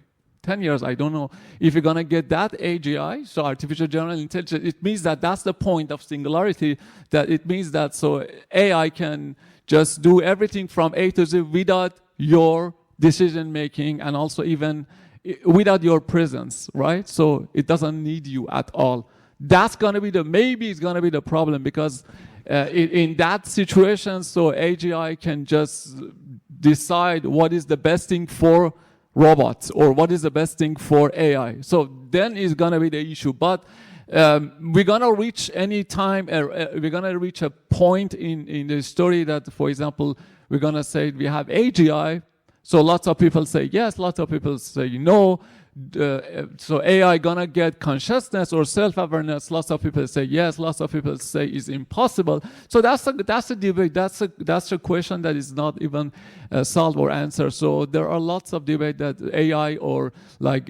10 years, I don't know, if you're gonna get that AGI, so artificial general intelligence, it means that that's the point of singularity, that it means that so AI can just do everything from A to Z without your decision making and also even without your presence, right? So it doesn't need you at all. That's gonna be maybe it's gonna be the problem, because in that situation, so AGI can just decide what is the best thing for robots or what is the best thing for AI. So then is gonna be the issue. But we're gonna reach any time, we're gonna reach a point in the story that, for example, we're gonna say we have AGI. So lots of people say yes, lots of people say no. So AI gonna get consciousness or self-awareness. Lots of people say yes, lots of people say it's impossible. So that's a debate. That's a question that is not even solved or answered. So there are lots of debate that AI or like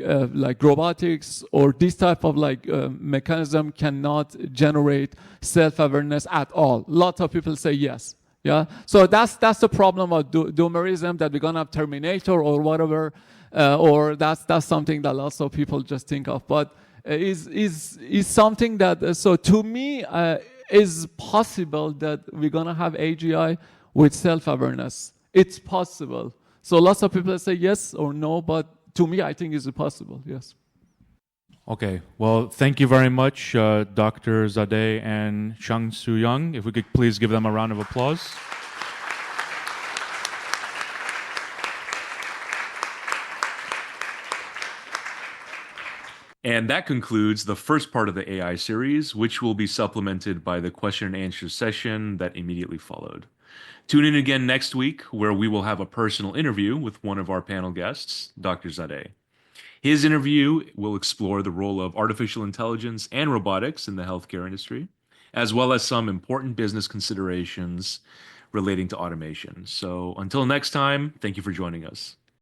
robotics or this type of like mechanism cannot generate self-awareness at all. Lots of people say yes. Yeah, so that's the problem of doomerism, that we're gonna have Terminator or whatever, or that's something that lots of people just think of. But is something that so to me is possible that we're gonna have AGI with self-awareness. It's possible. So lots of people say yes or no, but to me I think it's possible. Yes. Okay, well, thank you very much, Dr. Zadeh and Zhang Ziyang. If we could please give them a round of applause. And that concludes the first part of the AI series, which will be supplemented by the question and answer session that immediately followed. Tune in again next week, where we will have a personal interview with one of our panel guests, Dr. Zadeh. His interview will explore the role of artificial intelligence and robotics in the healthcare industry, as well as some important business considerations relating to automation. So until next time, thank you for joining us.